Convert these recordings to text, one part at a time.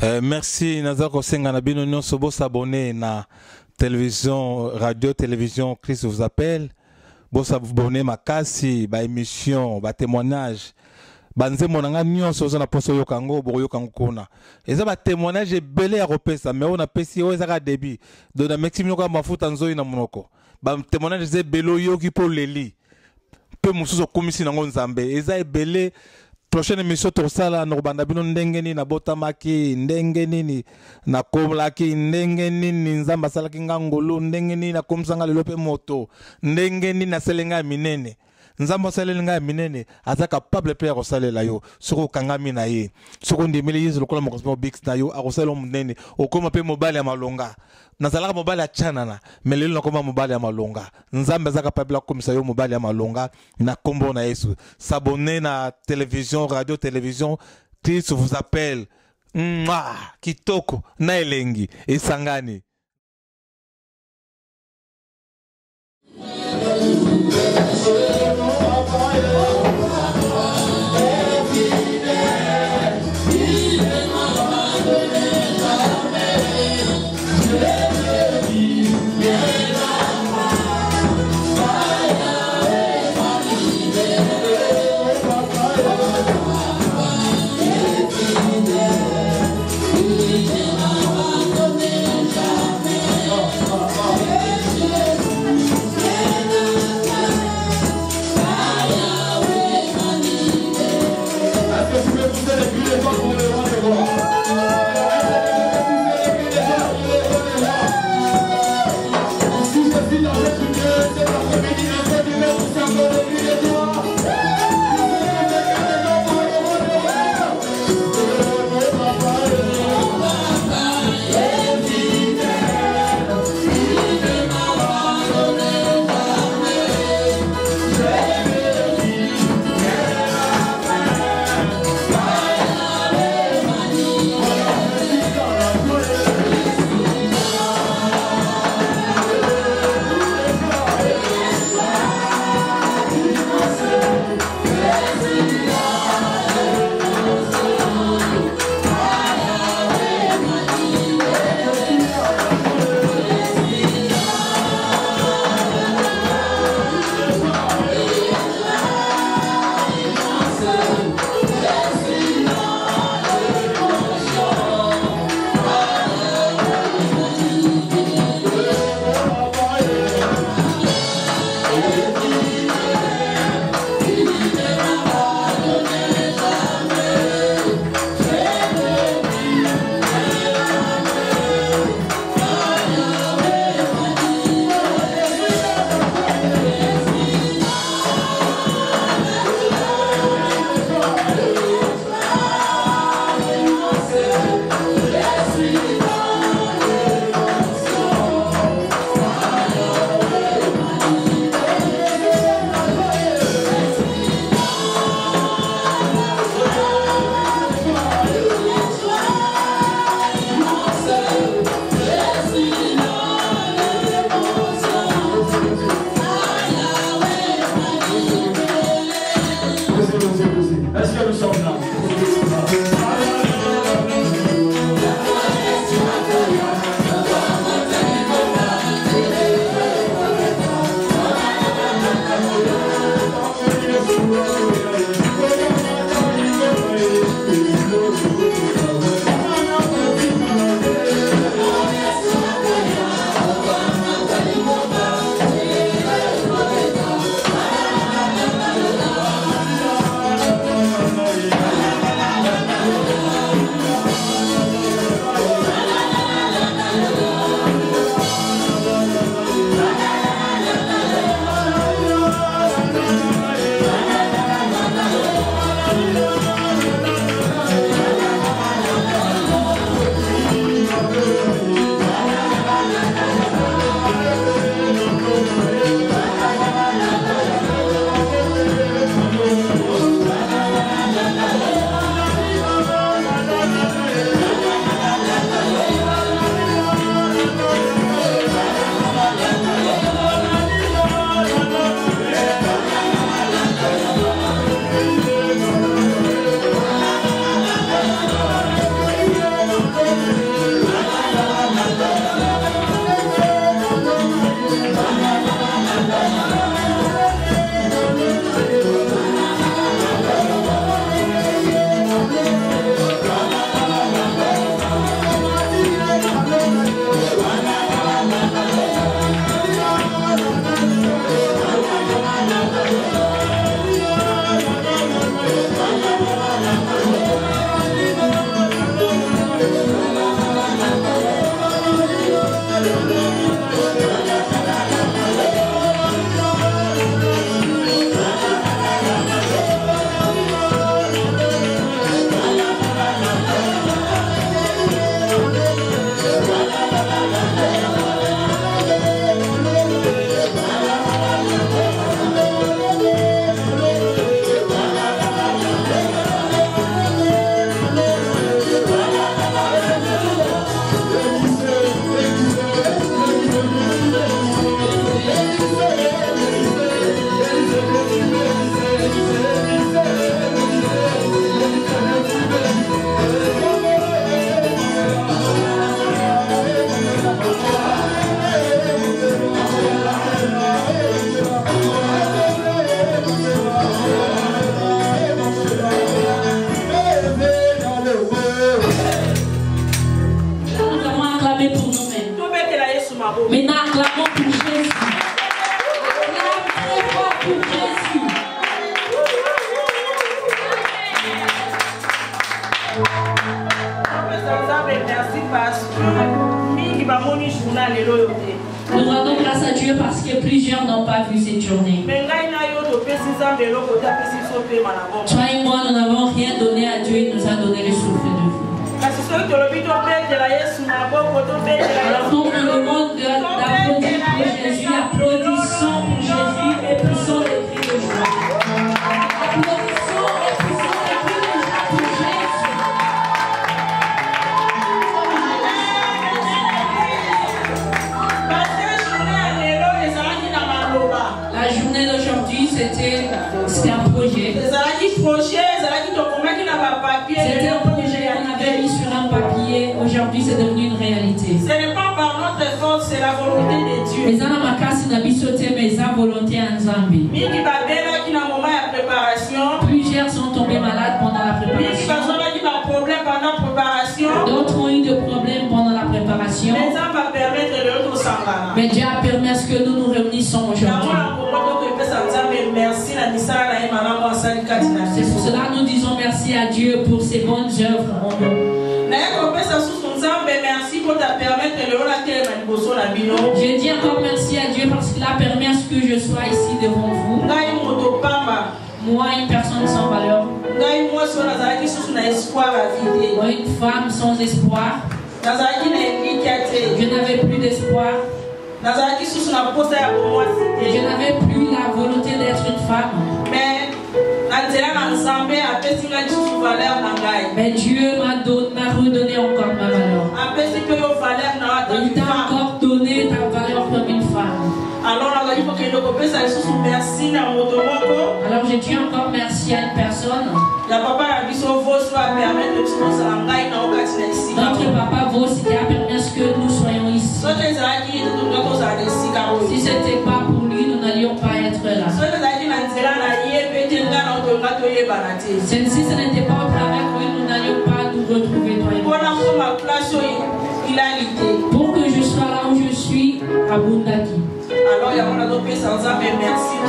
Merci Nazar Kosenga na bino nyonso bo s'abonner na télévision radio télévision Christ vous appelle bo s'abonner makasi ba émission ba témoignage banze monanga nyonso zo na poso yo kango bo yo kango kuna eza ba témoignage belé ya kopesa mais on a pesi o ezaka débit do na maximum ko mafuta nzoyi na monoko ba témoignage ze belo yo ki po leli pe mususu komisi nango nzambe eza ebele. Prochaine émission tosala no banda bino ndenge nini na botamaki ndenge nini na komlaki ndenge nini nzamba salaki ngangolo ndenge nini na komsanga lelo pe moto ndenge nini na selenga minene nzamba selenga minene aza capable pe ya salela yo soko kangami na ye soko ndimeli yezo lokola mokosmo bix na yo akosala munene okoma pe mobile ya malonga nazalaka mobile ya chanana mais lelo nakoma mobile ya malonga nzamba aza capable ya komisa yo mobile ya malonga na kombo na Yesu. S'abonner na télévision radio télévision Christ vous appelle kitoko na elengi esangani. pour nous-mêmes. Maintenant, acclamons pour Jésus. Acclame très fort pour Jésus. Merci parce que nous rendons grâce à Dieu parce que plusieurs n'ont pas vu cette journée. Toi et moi, nous n'avons rien donné à Dieu, il nous a donné le souffle de vie. Alors donc nous demandons d'applaudir pour Jésus, applaudissons pour Jésus et poussons les cris de joie. Applaudissons et poussons les cris de joie pour Jésus. La journée d'aujourd'hui, c'était un projet. C'était un projet qu'on avait mis sur un papier. Aujourd'hui, c'est devenu une réalité. Ce n'est pas par notre force, c'est la volonté de Dieu. Plusieurs sont tombés malades pendant la préparation. D'autres ont eu des problèmes pendant la préparation. Mais Dieu a permis à ce que nous nous réunissons aujourd'hui. C'est pour cela que nous disons merci à Dieu pour ses bonnes œuvres en nous. Je dis encore merci à Dieu parce qu'il a permis à ce que je sois ici devant vous. Moi, une personne sans valeur. Moi, une femme sans espoir. Je n'avais plus d'espoir. Je n'avais plus la volonté d'être une femme. Mais Dieu m'a redonné encore ma valeur. Il t'a encore donné ta valeur comme une femme. Alors je dis encore merci à une personne. Notre papa Vos qui a permis à ce que nous soyons ici. Si ce n'était pas pour lui, nous n'allions pas être là. Si ce n'était pas au travers de lui, nous n'allions pas nous retrouver toi et moi. Pour que je sois là où je suis, à Bundaki.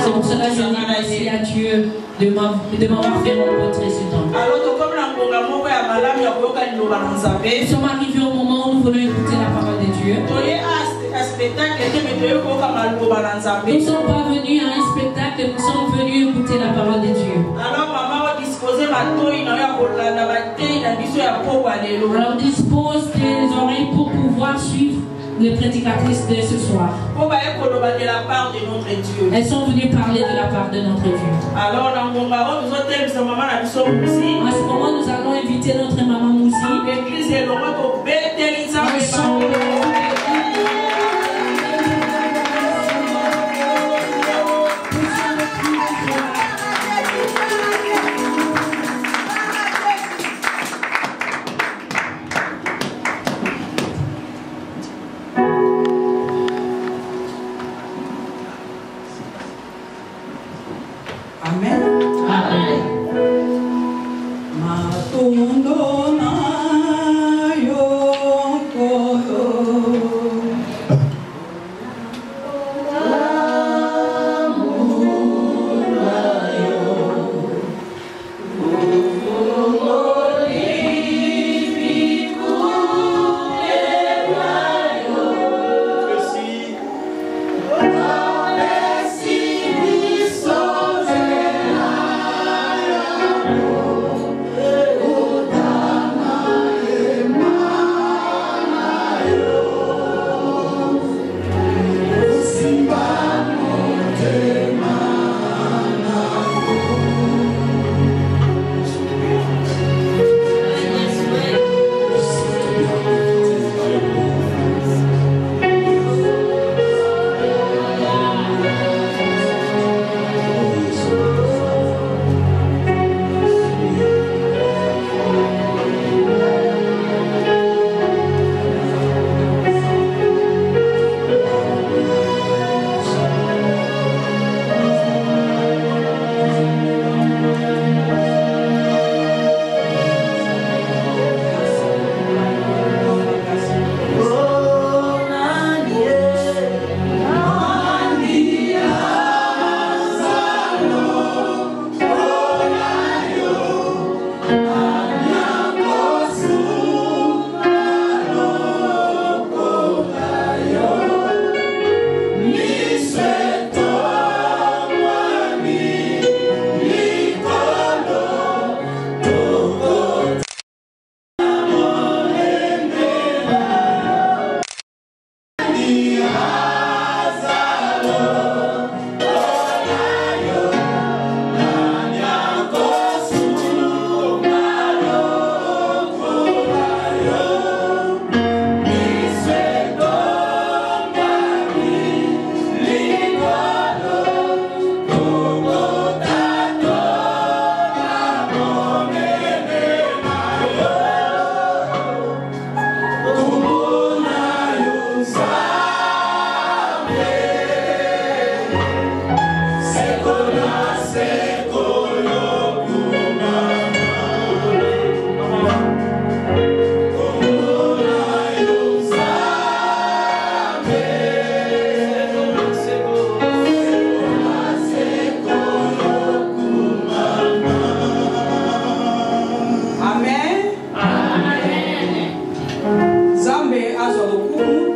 C'est pour cela que je dis merci à Dieu de m'avoir fait rencontrer ce temps. Nous sommes arrivés au moment où nous voulons écouter la parole de Dieu. Nous ne sommes pas venus à un spectacle, nous sommes venus écouter la parole de Dieu. Alors dispose tes oreilles pour pouvoir suivre les prédicatrices de ce soir. Elles sont venues parler de la part de notre Dieu. Alors, à ce moment, nous allons inviter notre maman Moussi. Matundo na yo ko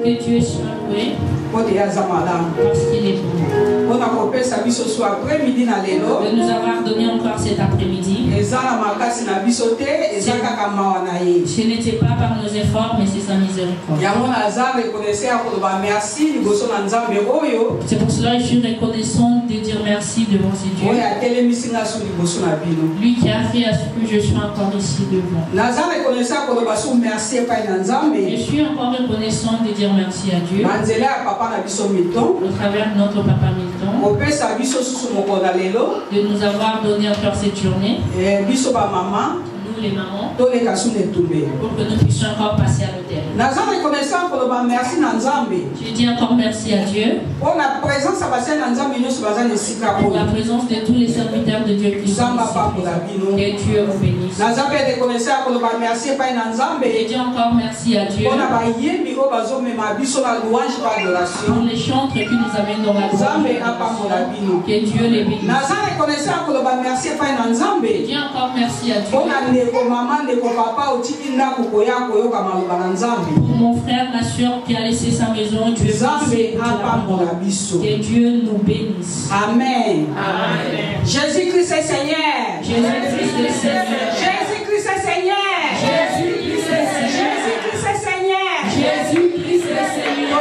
Que Dieu soit loué parce qu'il est bon. De nous avoir donné encore cet après-midi. Ce n'était pas par nos efforts, mais c'est sa miséricorde. C'est pour cela que je suis reconnaissant de dire merci devant ce Dieu. Lui qui a fait à ce que je sois encore ici devant. Je suis encore reconnaissant de dire merci à Dieu. Au travers de notre papa Milton, de nous avoir donné encore cette journée, nous les mamans, pour que nous puissions encore passer à l'autel. Je dis encore merci à Dieu pour la présence de tous les serviteurs de Dieu qui sont ici. Que Dieu vous bénisse. Je dis encore merci à Dieu pour les chantres qui nous amènent dans la gloire. Que Dieu les bénisse. Je dis encore merci à Dieu pour mon frère, ma soeur qui a laissé sa maison. Dieu que Dieu nous bénisse. Amen. Jésus-Christ est Seigneur. Jésus-Christ est Seigneur. Jésus-Christ est Seigneur. Jésus-Christ est Seigneur. Jésus-Christ est Seigneur. Jésus-Christ est Seigneur.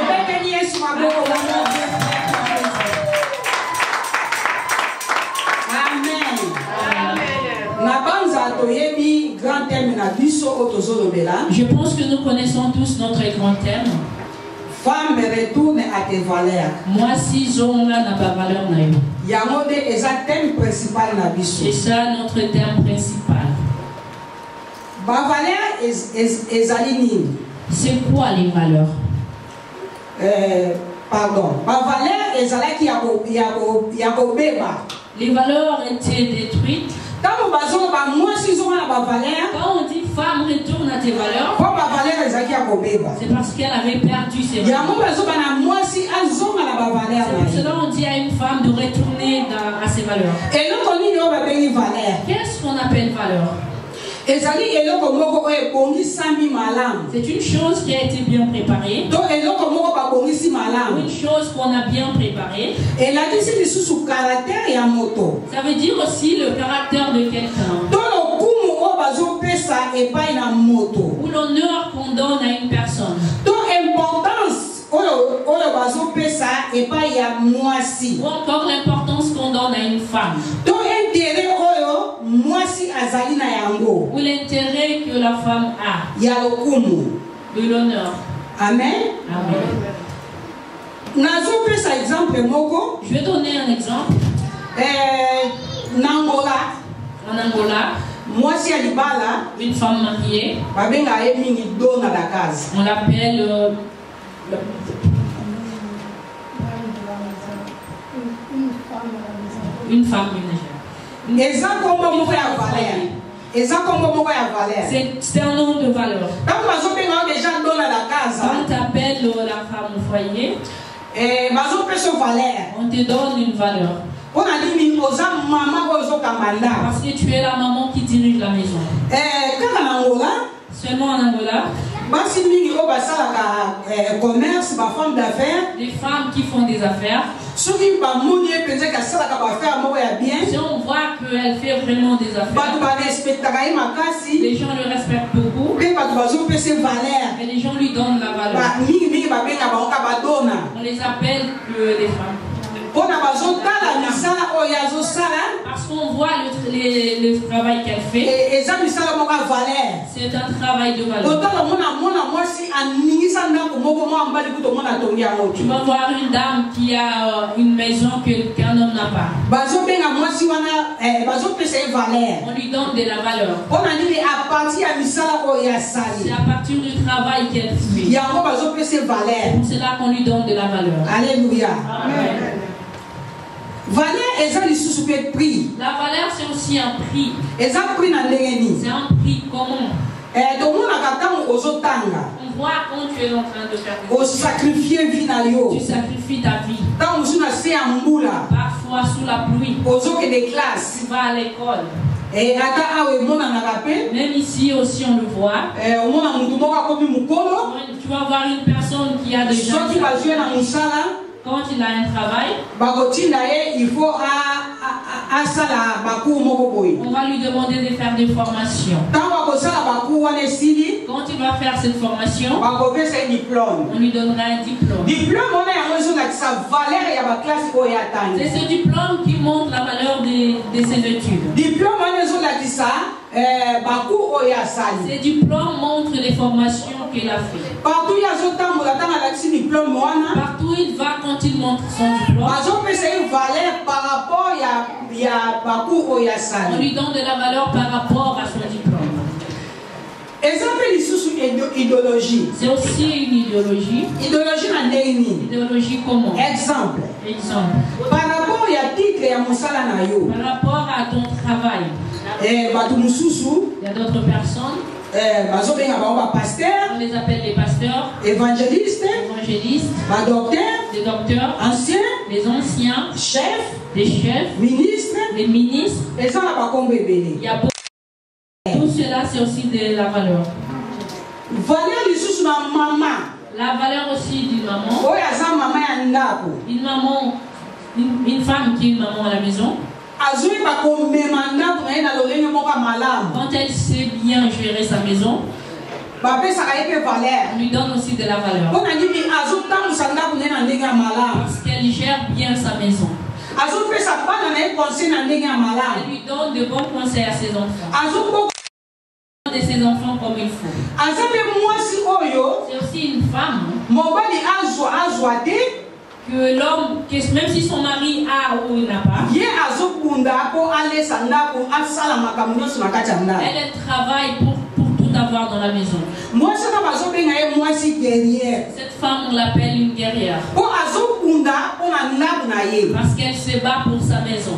Je pense que nous connaissons tous notre grand thème. Femme, retourne à tes valeurs. Moi, si j'en n'a pas valeur, c'est ça notre thème principal. C'est quoi les valeurs? Les valeurs étaient détruites. Quand on dit femme retourne à tes valeurs, c'est parce qu'elle avait perdu ses valeurs. C'est pour cela qu'on dit à une femme de retourner à ses valeurs. Qu'est-ce qu'on appelle valeur? C'est une chose qui a été bien préparée. Une chose qu'on a bien préparée. Ça veut dire aussi le caractère de quelqu'un. Ou l'honneur qu'on donne à une personne. Ou encore l'importance qu'on donne à une femme. Ou l'intérêt que la femme a. De l'honneur. Amen. Amen. Je vais donner un exemple. En Angola, une femme mariée, on l'appelle une femme ménagère. C'est un nom de valeur. Quand on t'appelle la femme au foyer, on te donne une valeur. Parce que tu es la maman qui dirige la maison. Seulement en Angola, les femmes qui font des affaires, si on voit qu'elle fait vraiment des affaires, les gens le respectent beaucoup et les gens lui donnent la valeur. On les appelle des femmes. Parce qu'on voit le travail qu'elle fait. C'est un travail de valeur. Tu vas voir une dame qui a une maison qu'un homme n'a pas. On lui donne de la valeur. C'est à partir du travail qu'elle fait. C'est pour cela qu'on lui donne de la valeur. Alléluia. Amen. La valeur, c'est aussi un prix. C'est un prix commun. On voit quand tu es en train de faire des choses. Tu sacrifies ta vie. Parfois sous la pluie. Tu vas à l'école. Même ici aussi on le voit. Tu vas voir une personne qui y a des gens quand il a un travail, il faut on va lui demander de faire des formations. Quand il va faire cette formation, on lui donnera un diplôme. C'est ce diplôme qui montre la valeur de ses études. Ces diplômes montrent les formations qu'il a fait. Partout il va, quand il montre son diplôme, on lui donne de la valeur par rapport à son diplôme. C'est aussi une idéologie. Idéologie comment? Exemple. Par rapport à ton travail, il y a d'autres personnes. On les appelle les pasteurs, évangélistes, des docteurs, les anciens, les chefs, les ministres. Il y a beaucoup. Tout cela, c'est aussi de la valeur. La valeur aussi d'une maman. Une femme qui est une maman à la maison. Quand elle sait bien gérer sa maison, on lui donne aussi de la valeur. Parce qu'elle gère bien sa maison. Elle lui donne de bons conseils à ses enfants. De ses enfants comme il faut. C'est aussi une femme que l'homme, même si son mari a ou n'a pas, elle travaille pour tout avoir dans la maison. Cette femme, on l'appelle une guerrière. Parce qu'elle se bat pour sa maison.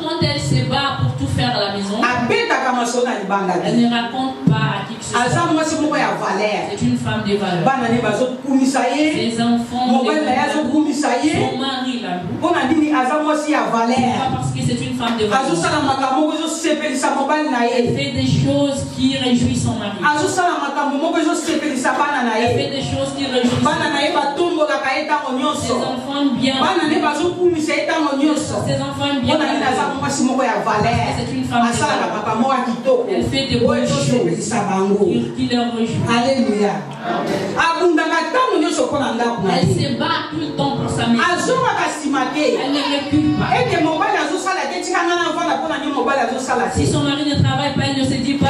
Quand elle se bat pour tout faire à la maison, elle ne raconte pas à qui que ce soit. C'est une femme de valeur. Ses enfants, son mari la loue. Pourquoi? Parce que c'est une femme de valeur. Elle fait des choses qui réjouissent son mari. Elle fait des choses qui réjouissent son mari. Ses enfants aiment bien. Ses enfants aiment bien. C'est une femme de valeur. Elle fait des bonnes choses qui leur réjouissent. Alléluia. Elle se bat tout le temps pour sa maison. Elle ne recule pas. Si son mari ne travaille pas, elle ne se dit pas.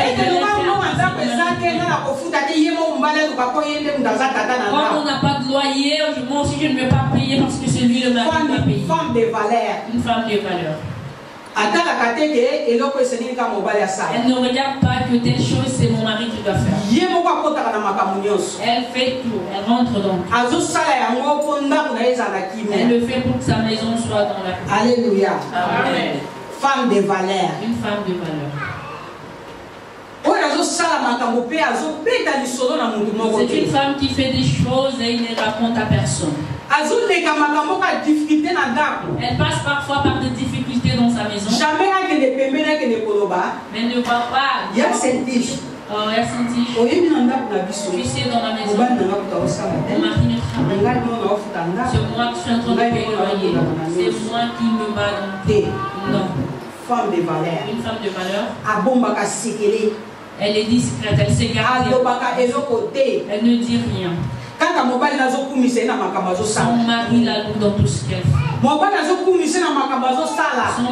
Quand on n'a pas de loyer, moi aussi je ne vais pas payer parce que c'est lui le mari qui va payer. Une femme de valeur. Elle ne regarde pas que telle chose c'est mon mari qui doit faire. Elle fait tout, elle rentre donc. Elle le fait pour que sa maison soit dans la paix. Alléluia. Amen. Femme de valeur. Une femme de valeur. C'est une femme qui fait des choses et il ne raconte à personne. Elle passe parfois par des difficultés dans sa maison. Mais ne va pas. Il y a cette tige. Tu sais, dans la maison, mon mari ne travaille pas. C'est moi qui suis en train de payer le loyer. C'est moi qui me bats dans le thé. Non. Femme de valeur. Une femme de valeur. Elle est discrète, elle s'égare. Elle ne dit rien. Son mari la loue dans tout ce qu'elle fait. Son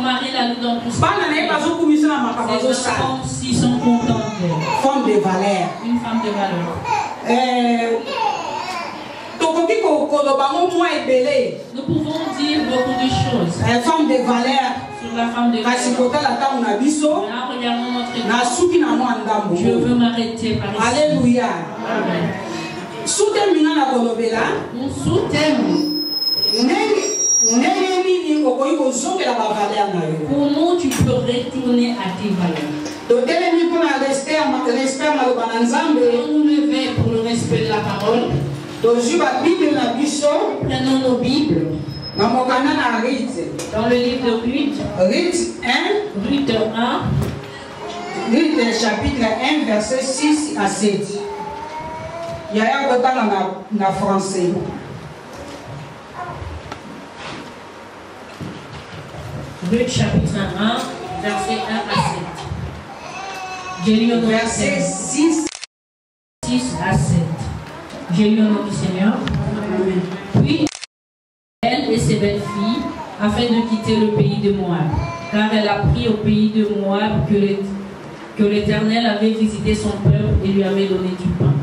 mari la loue dans tout ce qu'elle fait. Ses enfants aussi sont contents d'elle. Femme de valeur. Une femme de valeur. Nous pouvons dire beaucoup de choses. Femme de valeur. Sur la femme de valeur. Là, regardons notre état. Je veux m'arrêter par ici. Alléluia. Amen. Mon sous-thème. Comment tu peux retourner à tes valeurs? On nous lever pour le respect de la parole. Prenons nos Bibles. Dans le livre de Ruth. Ruth 1. Ruth chapitre 1 verset 6 à 7. Yaya kotala na français. Luc chapitre 1, verset 1 à 7. J'ai lu au nom du Verset Seigneur. 6 à 7. J'ai lu au nom du Seigneur. Amen. Puis elle et ses belles filles, afin de quitter le pays de Moab, car elle a pris au pays de Moab que l'Éternel avait visité son peuple et lui avait donné du pain.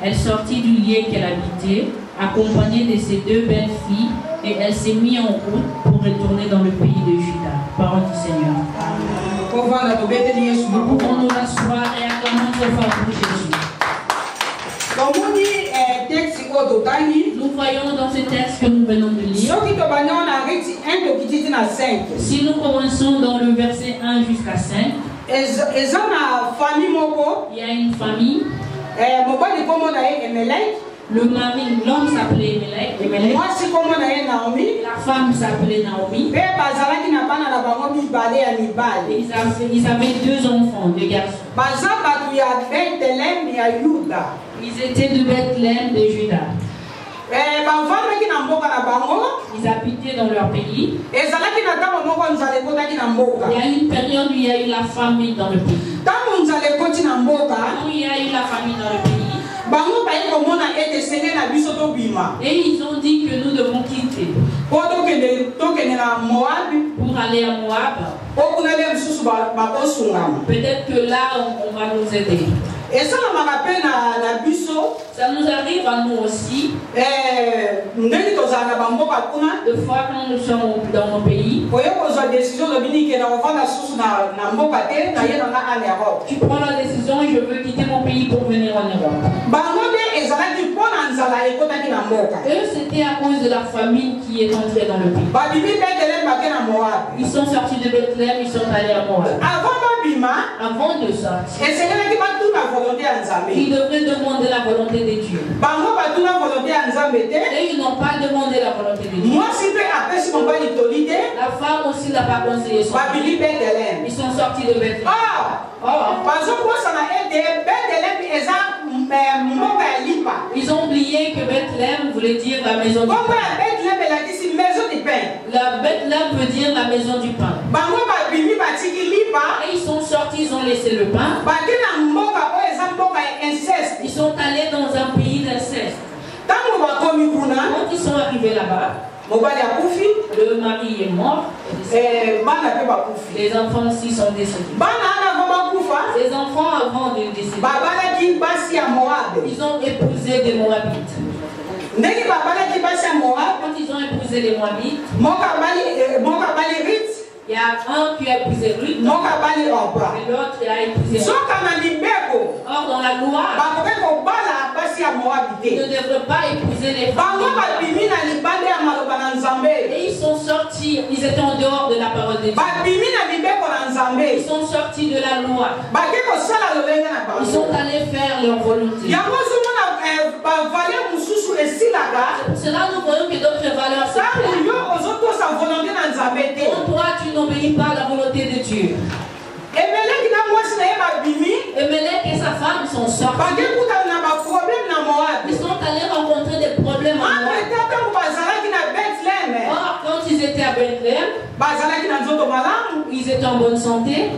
Elle sortit du lieu qu'elle habitait, accompagnée de ses 2 belles filles, et elle s'est mise en route pour retourner dans le pays de Juda. Parole du Seigneur. Nous pouvons nous asseoir et acclamer très fort pour Jésus. Nous voyons dans ce texte que nous venons de lire. Si nous commençons dans le verset 1 jusqu'à 5, il y a une famille. Le mari, l'homme s'appelait Emelech. La femme s'appelait Naomi. Ils avaient 2 enfants, 2 garçons. Ils étaient de Bethléem de Juda. Ils habitaient dans leur pays. Il y a une période où il y a eu la famine dans le pays. Quand il y a eu la famine dans le pays, et ils ont dit que nous devons quitter pour aller à Moab. Peut-être que là on va nous aider. Et ça nous arrive à nous aussi. De fois quand nous sommes dans nos pays, tu prends la décision, je veux quitter mon pays pour venir en Europe. Eux, c'était à cause de la famine qui est entrée dans le pays. Ils sont sortis de Bethléem, ils sont allés à Moab. Avant de sortir, ils devraient demander la volonté de Dieu. Et ils n'ont pas demandé la volonté de Dieu. La femme aussi n'a pas conseillé son mari. Ils sont sortis de Bethléem. Ils ont oublié que Bethléem voulait dire la maison du pain. La Bethléem veut dire la maison du pain. Et ils sont sortis, ils ont laissé le pain. Ils sont allés dans un pays d'inceste. Quand ils sont arrivés là-bas, le mari est mort. Les enfants aussi sont décédés. Les enfants avant de décéder, ils ont épousé des Moabites. Quand ils ont épousé les Moabites, il y a un qui a épousé Ruth, et l'autre a épousé Ruth. Or, dans la loi, ils ne devraient pas épouser les femmes. Et ils sont sortis, ils étaient en dehors de la parole de Dieu. Ils sont sortis de la loi. Ils sont allés faire leur volonté. Pour cela, nous voyons que d'autres valeurs se perdent. Quand toi, tu n'obéis pas à la volonté de Dieu. Emelech et sa femme sont sortis. Ils sont allés rencontrer des problèmes à Moab. Or, quand ils étaient à Bethléem, ils étaient en bonne santé.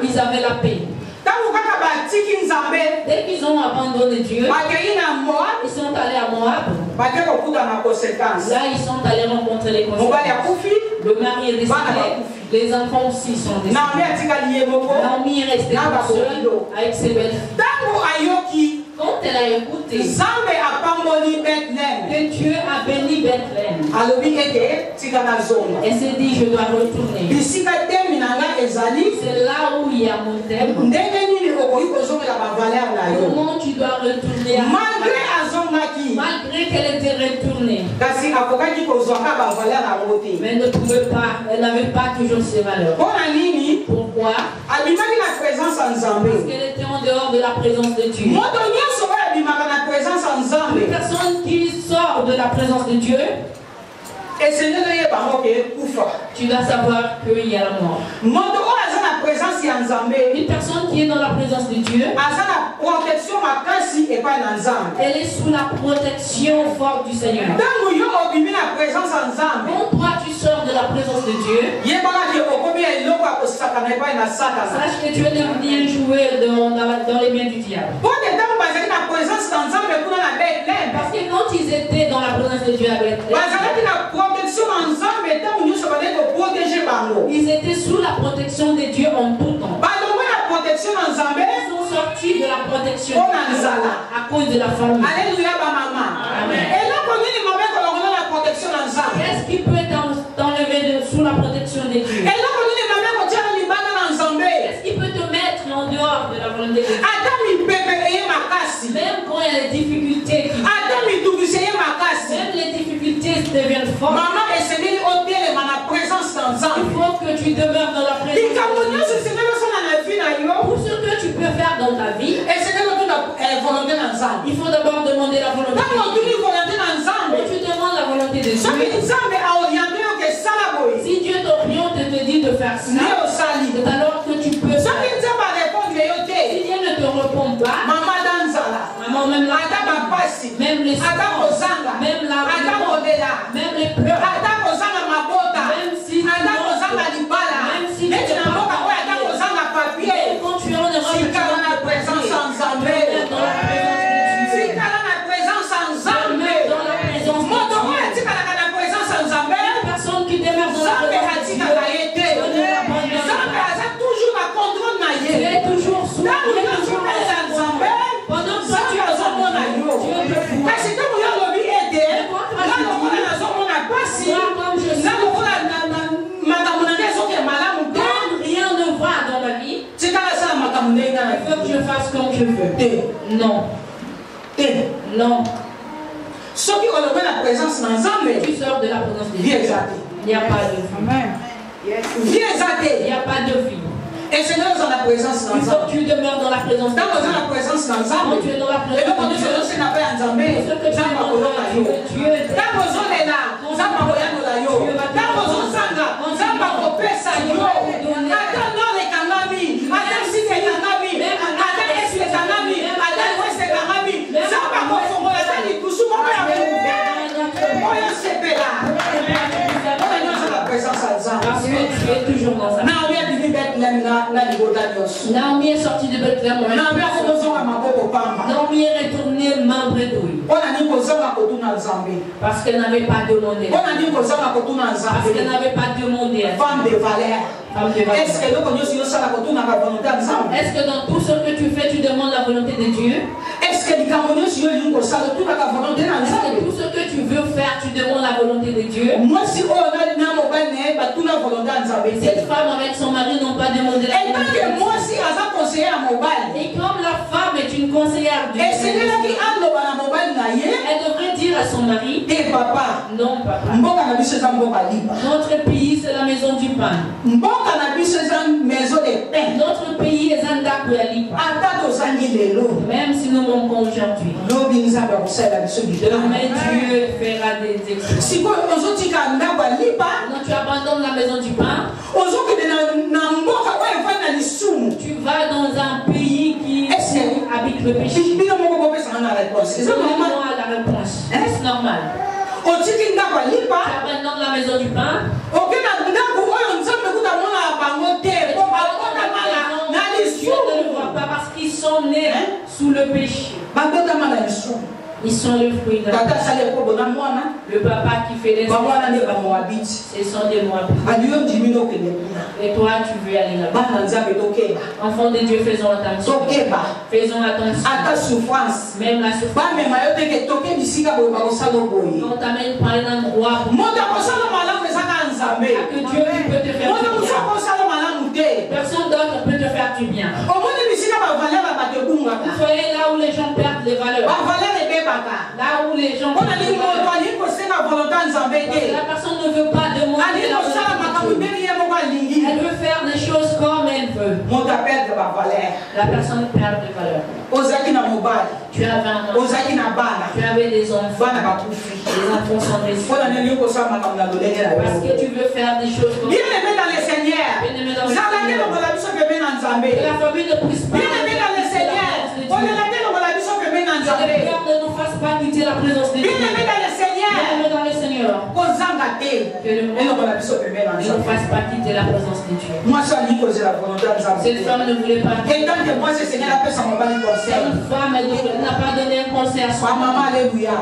Ils avaient la paix. Dès qu'ils ont abandonné Dieu, ils sont allés à Moab. Là, ils sont allés rencontrer les conséquences. Le mari est décédé. Les enfants aussi sont décédés. Naomi est restée seule avec ses belles filles. Quand elle a écouté que Dieu a béni Bethléem, elle s'est dit, je dois retourner. C'est là où il y a mon thème. Comment tu dois retourner malgré qu'elle était retournée. Mais elle ne pouvait pas, elle n'avait pas toujours ses valeurs. Pourquoi? Parce qu'elle était en dehors de la présence de Dieu. Une personne qui sort de la présence de Dieu, tu dois savoir qu'il y a la mort. Une personne qui est dans la présence de Dieu, Elle est sous la protection forte du Seigneur. Quand toi tu sors de la présence de Dieu, sache que tu es devenu jouer dans les mains du diable. Parce que quand ils étaient dans la présence de Dieu à Bethléem, ils étaient sous la protection de Dieu en tout temps. Ils sont sortis de la protection à cause de la famille. Alléluia, maman. Amen. Qu'est-ce qui peut t'enlever sous la protection de Dieu? Qu'est-ce qui peut te mettre en dehors de la volonté de Dieu? Même quand il y a des difficultés, même les difficultés deviennent fortes. Il faut que tu demeures dans la présence de Dieu. Pour ce que tu peux faire dans ta vie, il faut d'abord demander la volonté de Dieu. Et tu demandes la volonté de Dieu. Si Dieu t'oriente et te dit de faire ça, c'est alors que tu peux faire. Si Dieu ne te répond pas, maman, même la même les souffrances, même la même les pleurs, même si tu même si tu n'as pas papier, quand tu es en Europe, tu vas dans la présence sans Zambé. Personne qui demeure dans la présence de Dieu, tu es toujours sous la pendant que toi tu es Dieu te voit. Comme je suis, rien ne va dans ma vie. Il faut que je fasse comme je veux. Non. Non. Ceux qui ont la présence dans Zambé, tu sors de la présence de Dieu. Il n'y a pas de vie. Il n'y a pas de vie. Et c'est dans la présence dans il faut que tu demeures dans la présence de Dieu. Quand la présence dans Zambé, tu es dans la présence de Dieu. Ce que tu es dans Dieu est là. Parce que tu es toujours dans sa Naomi est sortie de Bethléem. Naomi est retournée main bredouille. Parce qu'elle n'avait pas demandé. Parce qu'elle n'avait pas demandé. Femme de valeur. Est-ce que dans tout ce que tu fais, tu demandes la volonté de Dieu? Est-ce que tout ce que tu veux faire, tu demandes la volonté de Dieu? Cette femme avec son mari n'ont pas demandé la volonté de Dieu. Et comme la femme est une conseillère de Dieu, elle devrait dire à son mari: non, papa. Notre pays, c'est la maison du pain. Notre pays est Zanda Koualipa. Même si nous manquons aujourd'hui, mais Dieu fera des exploits. Quand tu abandonnes la maison du pain, tu vas dans un pays qui habite le péché. C'est normal la réponse. C'est normal. Tu abandonnes la maison du pain. Dieu ne le voit pas parce qu'ils sont nés sous le péché. Ils sont le fruit de le papa qui fait les enfants. Ce sont des Moabites. Et toi, tu veux aller là-bas. Enfants de Dieu, faisons attention. Faisons attention. Même la souffrance. On t'amène par un endroit que Dieu peut te faire du bien. Personne d'autre peut te faire du bien. Vous voyez là où les gens perdent les valeurs. Là où les gens perdent les valeurs. La personne ne veut pas demander la volonté. Elle veut faire des choses comme elle veut. La personne perd des valeurs. Tu avais un enfant. Tu avais des enfants. Les enfants sont déçus. Parce que tu veux faire des choses comme bien-aimé dans le Seigneur. Bien-aimé dans le Seigneur. Que la famille ne puisse pas. Bien-aimé dans le Seigneur. la présence de Dieu. Bien-aimé dans le Seigneur. Bien-aimé dans le Seigneur. Que le monde ne fasse partie de la présence de Dieu. Cette femme ne voulait pas. Et tant que moi, ce Seigneur a fait son mobile conseil. Cette femme n'a pas donné un conseil à son maman. Alléluia.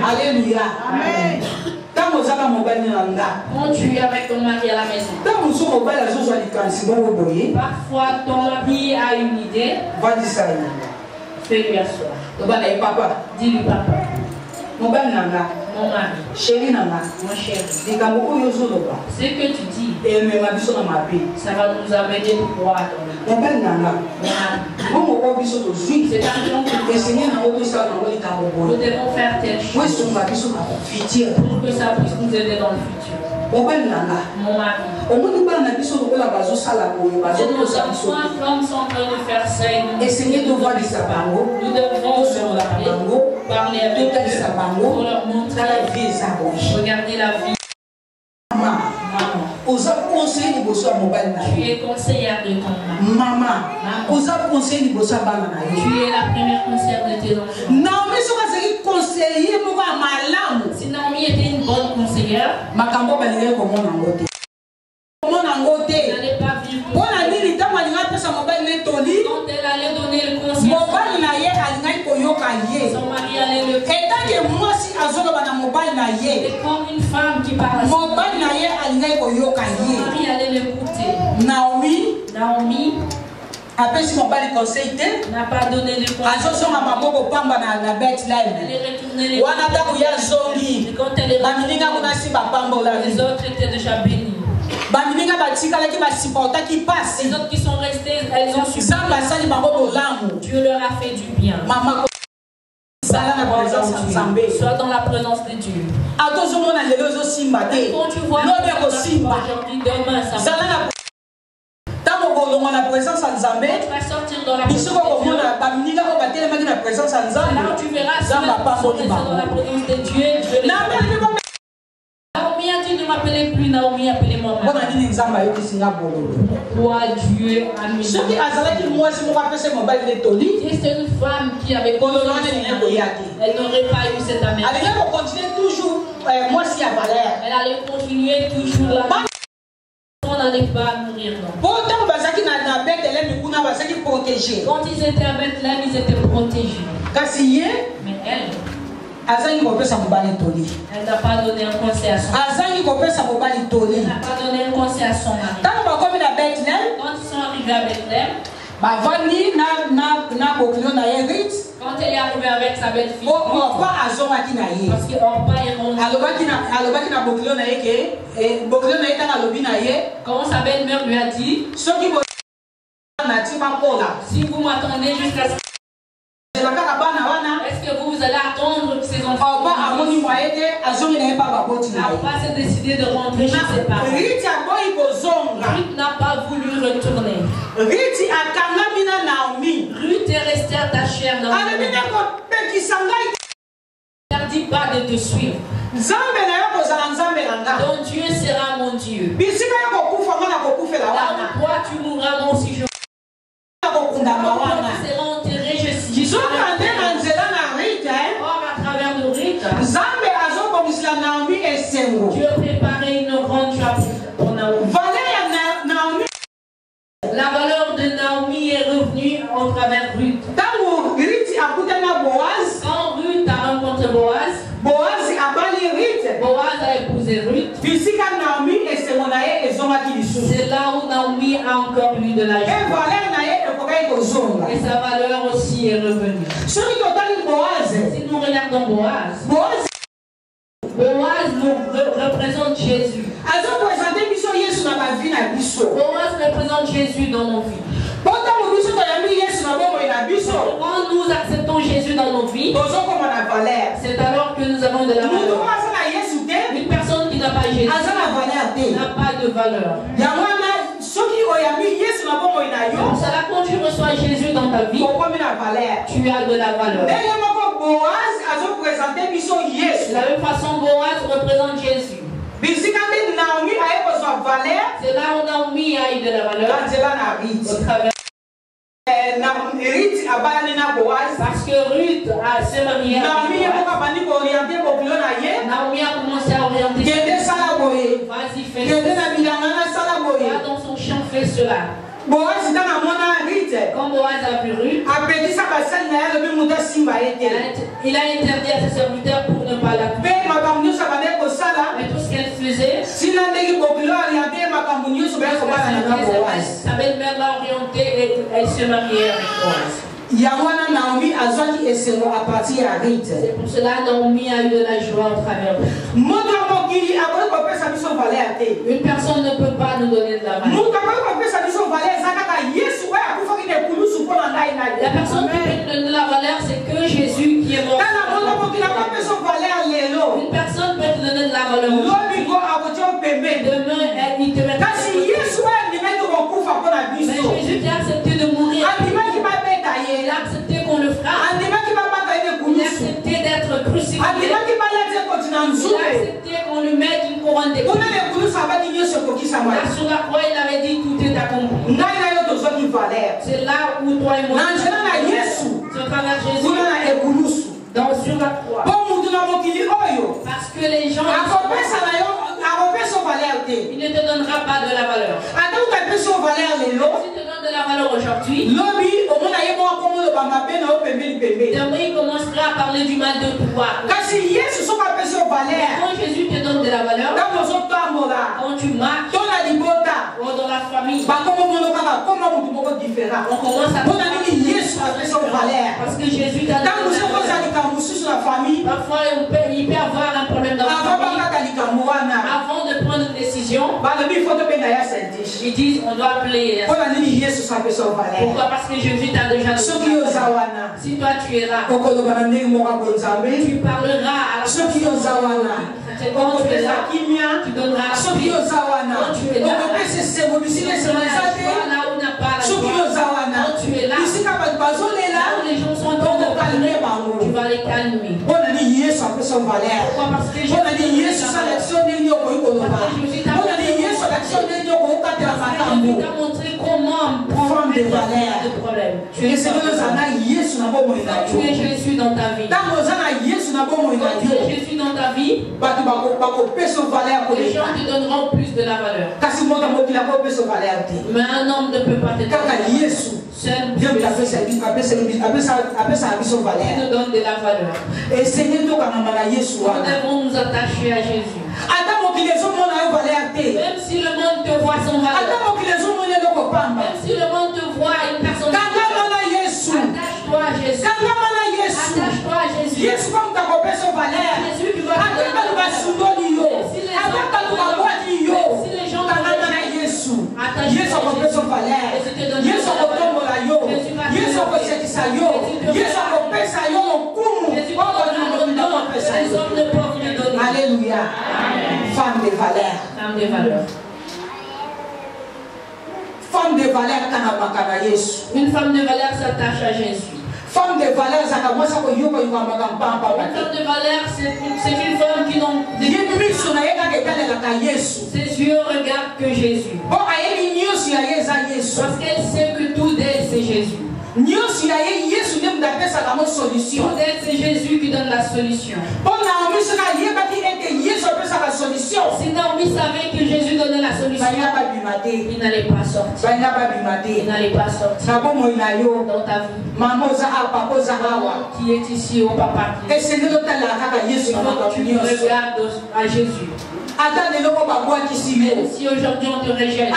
Alléluia. Amen. Quand tu es avec ton mari à la maison, parfois ton mari a une idée, fais-lui asseoir. Dis-lui papa. Mon mari, chérie, mon chéri, ce que tu dis, ça va nous amener droit à ton vie. C'est nous devons faire telle chose pour que ça puisse nous aider dans le futur. Mon mari, nos enfants comme sont en train de faire ça, essayer de voir les sabango, nous devons parler avec eux pour leur montrer la vie. Regardez la vie. Maman, tu es conseillère de ton mari. Maman, tu es la première conseillère de tes enfants. Si Naomi était une bonne conseillère, elle n'allait pas vivre. Quand elle allait donner le conseil, son mari allait le faire. Et comme une femme qui parle, son mari allait l'écouter. Naomi n'a pas donné le conseil. Elle est retournée les et quand elle est revenue, les autres étaient déjà bénis. Les autres qui sont restés, elles ont supporté. Dieu leur a fait du bien. Sois dans la présence de Dieu. Quand tu vois aujourd'hui, demain, ça va. Quand tu vas sortir dans la présence de Dieu, là tu verras si dans la présence de Dieu. Naomi a dit de m'appeler plus Naomi, appelez-moi maman. Pourquoi Dieu a mis c'est une femme qui avait elle n'aurait pas eu cette amère. Elle allait continuer toujours là. On n'allait pas à mourir, non. Quand ils étaient à Bethléem, ils étaient protégés. Mais elle n'a pas donné un conseil à son mari. Elle n'a pas donné un conseil à son mari. Quand ils sont arrivés à Bethléem, quand elle est arrivée avec sa belle-fille, parce que Orpa est quand sa belle-mère lui a dit, si vous m'attendez jusqu'à ce est-ce que vous allez attendre que ces enfants Orpa s'est décidé de rentrer chez ses parents. Ruth n'a pas voulu retourner. Ruth est restée attachée à Naomi. Ne t'interdis pas de te suivre. Donc Dieu sera mon Dieu. Là où toi tu mourras, moi aussi je mourrai. Tu seras enterré, je suis. Or à travers le rite, Dieu a préparé une grande chose pour Naomi. La valeur de Naomi est revenue au travers Ruth. Quand Ruth a rencontré Boaz a épousé Ruth. C'est là où Naomi a encore eu de la joie. Et sa valeur aussi est revenue. Si nous regardons Boaz nous représente Jésus. Boaz représente Jésus dans nos vies. Quand nous acceptons Jésus dans nos vies, c'est alors que nous avons de la valeur. Une personne qui n'a pas Jésus n'a pas de valeur. C'est là quand tu reçois Jésus dans ta vie, tu as de la valeur. De la même façon, Boaz représente Jésus. C'est là où Naomi a eu de la valeur. Au travers Parce que Ruth s'est mariée avec Boaz. Naomi a commencé à orienter. Vas-y, fais cela. Va dans son champ, fais cela. Quand Boaz a vu Ruth, il a interdit à ses serviteurs pour ne pas la toucher. Mais tout ce qu'elle faisait, sa belle-mère l'a orientée et elle se mariait avec Boaz. C'est pour cela que Naomi a eu de la joie au travers d'elle. Une personne ne peut pas nous donner de la valeur. La personne qui peut nous donner de la valeur, c'est que Jésus qui est mort. Une personne peut te donner de la valeur. Demain, il te mettra. Mais Jésus qui a accepté de mourir, il a accepté qu'on le frappe, il a accepté d'être crucifié, il a accepté qu'on lui mette une couronne d'épines. Là sur la croix, il avait dit tout est accompli. C'est là où toi et moi, c'est au travers de Jésus, sur la croix. Parce que les gens, il ne te donnera pas de la valeur. Si te donne de la valeur aujourd'hui, demain il commencera à parler du mal de pouvoir. Quand Jésus te donne de la valeur, quand tu marches, ou dans la famille, on commence à parce que Jésus t'a donné de la valeur. Parfois il peut avoir un problème dans la famille. Avant de prendre une décision, ils disent on doit appeler. Pourquoi? Parce que Jésus t'a déjà donné. Si toi tu es là, tu parleras à la personne. Quand tu es là, tu donneras la paix. Quand tu es là, là où n'a pas la joie. Quand tu es là, là où les gens sont en train de parler, tu vas les calmer. Pourquoi? Parce que Jésus t'a montré comment prendre des problèmes. Tu es Jésus dans ta vie. Quand tu es Jésus dans ta vie, les gens te donneront plus de la valeur. Mais un homme ne peut pas te donner. Seul Dieu nous donne de la valeur. Nous devons nous attacher à Jésus. Même si le monde te voit sans valeur, même si le monde te voit une personne, attache-toi à Jésus. Attache-toi à Jésus. Jésus qui va te donner. Si les gens te rejettent, attache-toi à Jésus. Alléluia. Femme de valeur. Femme de valeur. Femme de valeur, une femme de valeur s'attache à Jésus. Femme de valeur, c'est une femme qui n'ont ses yeux regardent que Jésus. Parce qu'elle sait que tout d'elle c'est Jésus. Tout d'elle c'est Jésus qui donne la solution. Si Naomi savait que Jésus donnait la solution, il n'allait pas sortir. Il n'allait pas sortir dans ta vie. Maman qui est ici au papa. Il faut que tu regardes à Jésus. Même si aujourd'hui on te rejette,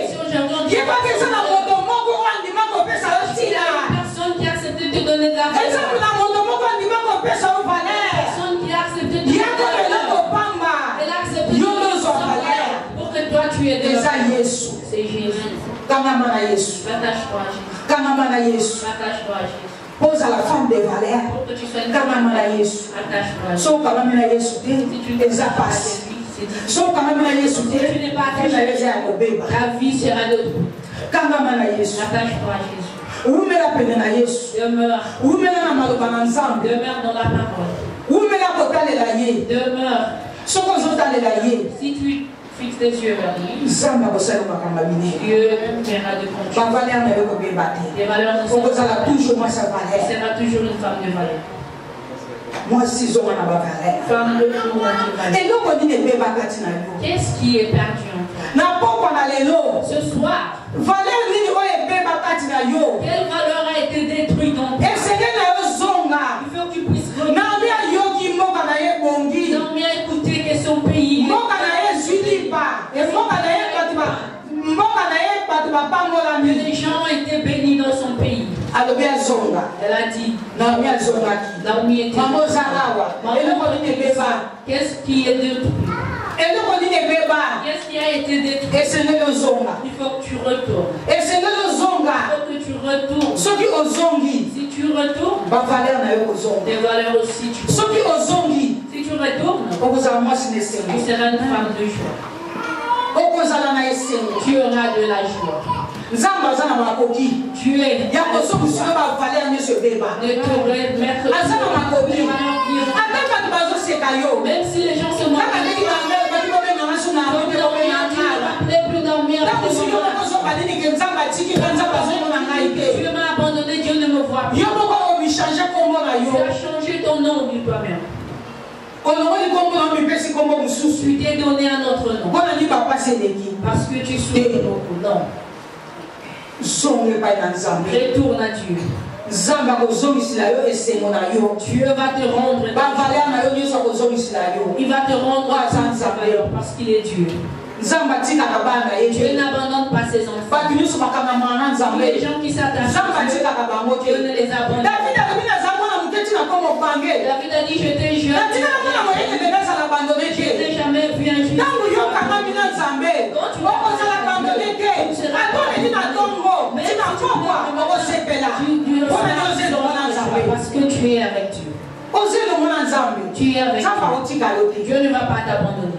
si aujourd'hui on te personne qui a accepté de te donner de la valeur, personne qui a accepté de te donner de la valeur, elle a accepté de te donner de la valeur pour que toi tu aies de la valeur. C'est Jésus. Attache-toi à Jésus. Attache-toi à Jésus. Pose à la femme des valeurs. Pour que tu sois une femme. Attache-toi à Jésus. Si tu ne peux pas ta vie sera de tout. Attache-toi à Jésus. Demeure. Demeure dans la parole. Demeure. Si tu Fixe tes yeux vers lui. Dieu verra de conduire. Les valeurs ne sont pas pareilles. Elle sera toujours une femme de valeur. Moi, si je suis femme de valeur. Qu'est-ce qui est perdu en toi? Ce soir, quelle valeur a été détruite dans toi? Il faut que tu puisses dormir, écouter que son pays. Les gens ont été bénis dans son pays. Elle a dit Naomi était qu'est-ce qui est détruit? Qu'est-ce qui a été détruit? Il faut que tu retournes. Il faut que tu retournes. Si tu retournes, tes valeurs aussi tu retournes. Si tu retournes, tu seras une femme de joie. Tu auras de la joie. Tu es de te remettre même si les gens se moquent, plus dormir. Dieu m'a abandonné, Dieu ne me voit plus. Tu as changé ton nom de toi-même. Tu t'es donné un autre nom. Parce que tu souffres beaucoup. Non. Retourne à Dieu. Dieu va te rendre. Il va te rendre à sa valeur parce qu'il est Dieu. Dieu n'abandonne pas ses enfants. Les gens qui s'attachent à Dieu, Dieu ne les abandonne pas. David a dit, j'étais jeune. Je n'ai jamais vu un juif. Parce que tu es avec Dieu. Tu es avec Dieu. Dieu ne va pas t'abandonner.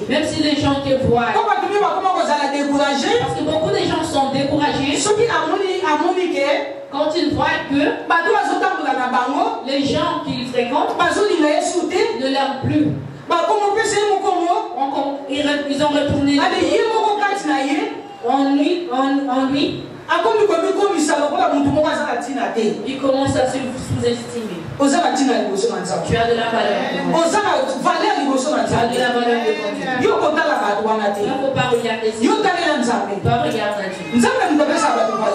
Même si les gens te voient. Parce que beaucoup de gens sont découragés. Quand ils voient que les gens qu'ils fréquentent ne l'aiment plus. Ils ont retourné en lui. Il commence à se sous-estimer. Tu as de la valeur. Tu as de la valeur de conduire. Il ne faut pas regarder ça. Pas regarder Dieu.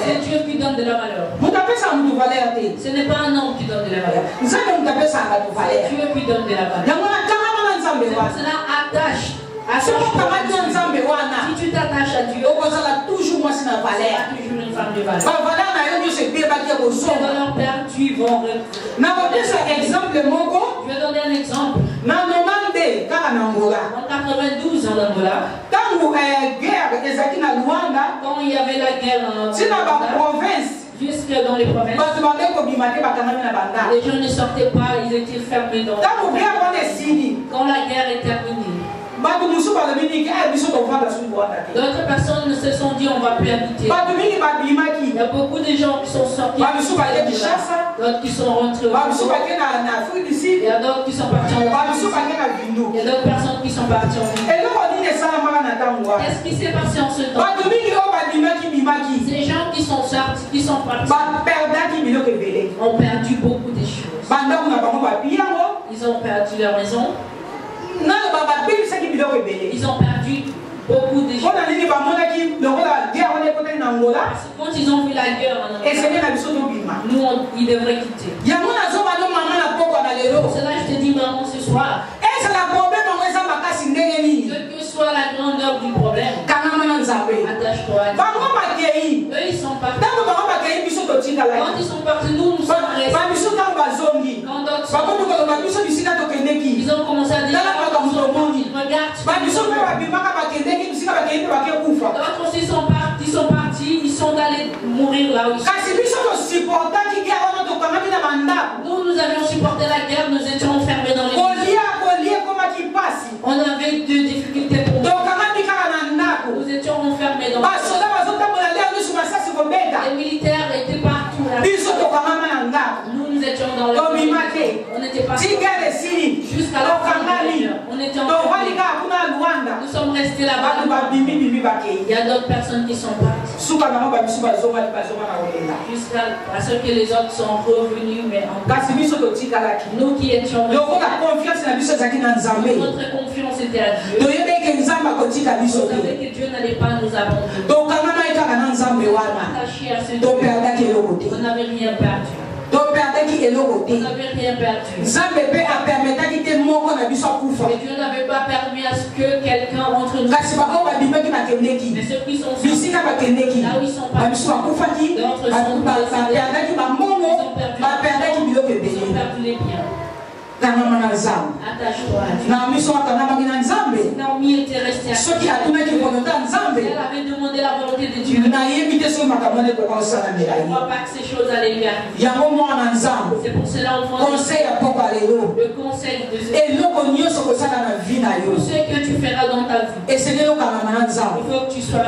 C'est Dieu qui donne de la valeur. Ce n'est pas un homme qui donne de la valeur. C'est Dieu qui donne de la valeur. Cela attache. Si tu t'attaches à Dieu, tu seras toujours une femme de valeur. Ces valeurs perdues vont revenir. Je vais donner un exemple. En 92 en Angola, quand il y avait la guerre en Angola, jusque dans les provinces, les gens ne sortaient pas, ils étaient fermés dans les provinces. Quand la guerre est terminée, d'autres personnes se sont dit on ne va plus habiter. Il y a beaucoup de gens qui sont sortis, d'autres qui sont rentrés, il y a d'autres qui sont partis en France, il y a d'autres personnes qui sont parties en Inde. Qu'est-ce qui s'est passé en ce temps? Ces gens qui sont sortis, qui sont partis, ont perdu beaucoup de choses. Ils ont perdu leur maison. Ils ont perdu beaucoup de choses. Quand ils ont vu la guerre en Angola, nous, ils devraient quitter. Pour cela, je te dis maman ce soir, quelle que soit la grandeur du problème, attache-toi à Dieu. Eux, ils sont partis. Quand ils sont partis, nous sommes restés. Quand d'autres sont partis, ils ont commencé à dire, ils regardent. D'autres aussi sont partis, ils sont allés mourir là où ils sont. Nous avions supporté la guerre, nous étions enfermés dans les villes. On avait des difficultés pour nous. Nous étions enfermés dans les villes. Les militaires étaient partout là. Nous étions étions dans le on n'était pas jusqu'à la fin de on était en nous sommes restés là-bas. Il y a d'autres personnes qui sont parties. Jusqu'à ce que les autres sont revenus, mais nous qui étions restés, notre confiance était à Dieu. Vous savez que Dieu n'allait pas nous abandonner. Attaché à ce Dieu, on n'avait rien perdu. On n'avait rien perdu. Et Dieu n'avait pas permis à ce que quelqu'un entre nous. Mais ceux qui sont sortis, là où ils sont partis, d'autres sont perdu les biens. Attache-toi à Dieu. Naomi était restée à Dieu. Elle avait demandé la volonté de Dieu. Elle ne croit pas que ces choses allaient lui arriver. C'est pour cela qu'on le conseil de Dieu. Tout ce que tu feras dans ta vie, il faut que tu sois.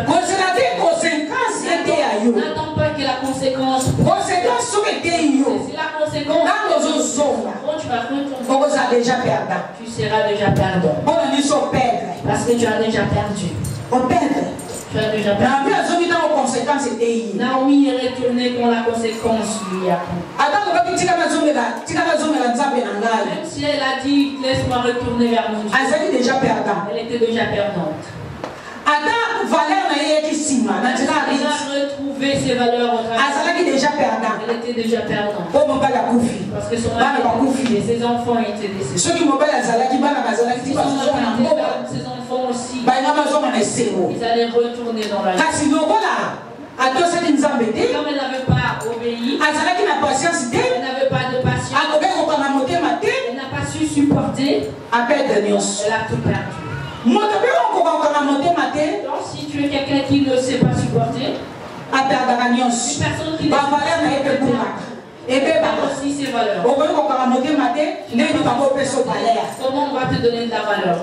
N'attends pas que la conséquence. C'est la conséquence. Quand tu vas retourner, tu seras déjà perdant. Parce que tu as déjà perdu. Tu as déjà perdu. Naomi est retournée quand la conséquence lui a pris. Même si elle a dit laisse-moi retourner vers mon Dieu, elle était déjà perdante. Elle a retrouvé ses valeurs au travail. Elle était déjà perdante. Parce que son mari et ses enfants étaient décédés. Ses enfants aussi, ils allaient retourner dans la vie. Comme elle n'avait pas obéi, elle n'avait pas de patience, elle n'a pas su supporter, elle a tout perdu. Donc si tu es quelqu'un qui ne sait pas supporter, une personne qui ne aussi ses valeurs. Comment on va te donner de la valeur?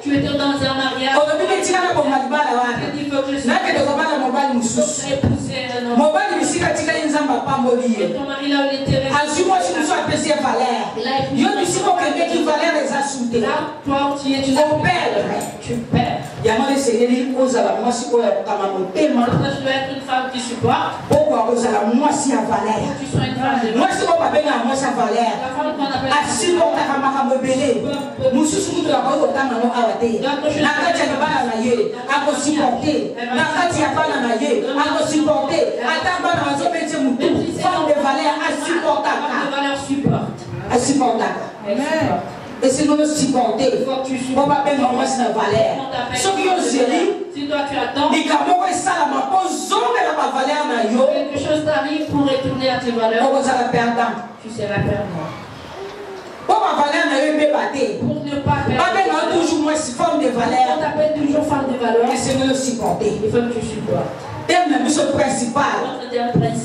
Tu étais dans un mariage. Il faut que je sois épousé un homme. Et ton mari là où il était resté. Là, toi tu es, tu perds. Je dois être une femme qui supporte. Tu sois une femme de valeur. La femme qu'on appelle et si nous le supporter, on va bien avoir sa valeur. Ce qui est si toi tu attends, quelque chose t'arrive pour retourner à tes valeurs, tu seras perdant. Pour ne pas perdre, toujours femme de valeur. On t'appelle toujours femme de valeur. Et c'est nous le supporter. Il faut que tu supportes. Thème principal.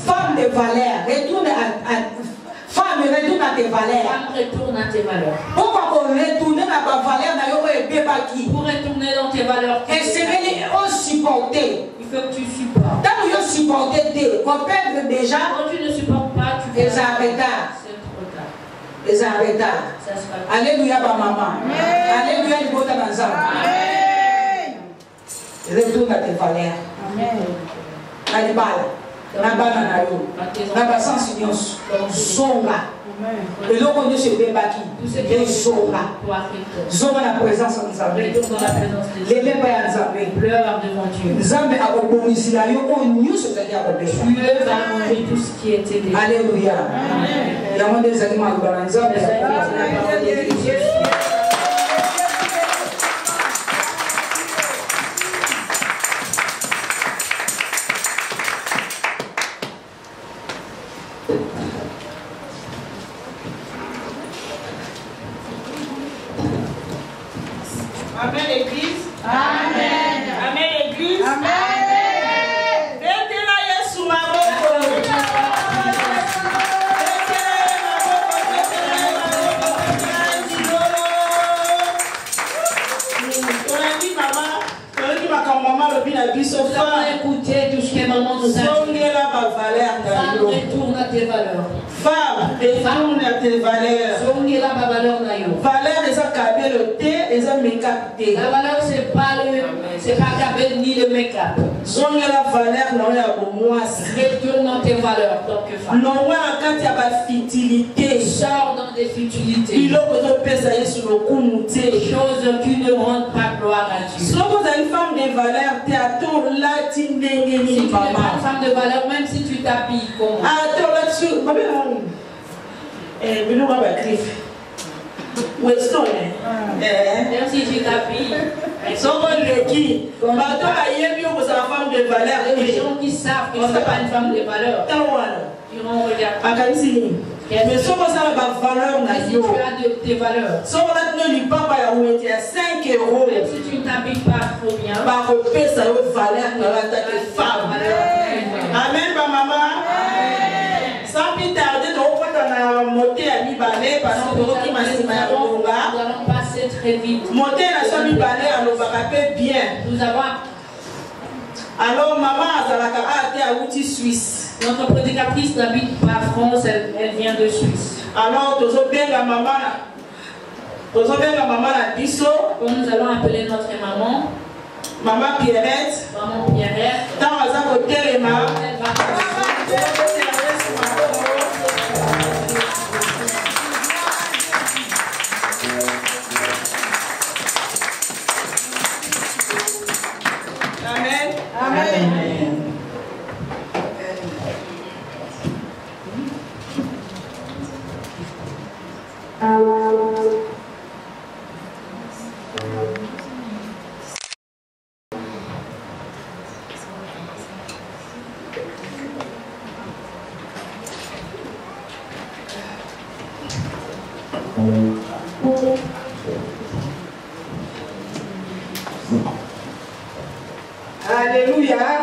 Femme de valeur. Retourne à femme, retourne à tes valeurs. Femme, retourne à tes valeurs. Pourquoi retourner à ta valeur? Pour retourner dans tes valeurs. Et c'est supporter. Il faut que tu supportes. Quand tu supportes, on perd déjà. Quand tu ne supportes pas, tu fais ça. Les arrêtards. Alléluia, maman. Alléluia, le beau Tanazam. Retourne à tes valeurs. Amen. Alibala. Nabana na yo. Naba sans union. Zonga. Et l'on connaît ce bébaki. Zonga. Zonga la présence en Zambé. Les mêmes pas en Zambé. Pleure devant Dieu. Zambé a obéi ici là. Yo on nous se fait à obéir. Dieu va manger tout ce qui était déjà. Alléluia. Il y a des animaux dans la Zambé. Amen l'église. Amen. Amen l'église. Amen. Écoutez tout ce que maman nous a dit. retourne à tes valeurs. Femme, retourne à tes valeurs. Valeur, les accablés, le thé, les make-up. La valeur, c'est pas cabé ni le make-up. Zonge la valeur, non, il y a moi. Retourne dans tes valeurs, donc femme. Non, quand il y a pas futilité. Sors dans des futilités. Il a sur le coup, des choses qui ne rendent pas gloire à Dieu. Si vous êtes une femme de valeur, tu as tout là, tu n'es une femme de valeur, même si tu t'habilles comme. Attends là-dessus. Weston, même si tu t'habilles, qui femme de valeur. Les gens qui savent que ce n'est pas une femme de valeur, ils vont regarder. Mais si vous avez valeur, si tu as tes valeurs, si vous avez 5 €, même si tu ne t'habilles pas trop bien, amen, maman. Sans plus tarder, nous allons passer très vite. Nous avons. Alors, maman, a Suisse. Notre prédicatrice n'habite pas en France, elle vient de Suisse. Alors, nous allons appeler notre maman. Maman Pierrette. Maman Pierrette. Amen. Amen. Alléluia.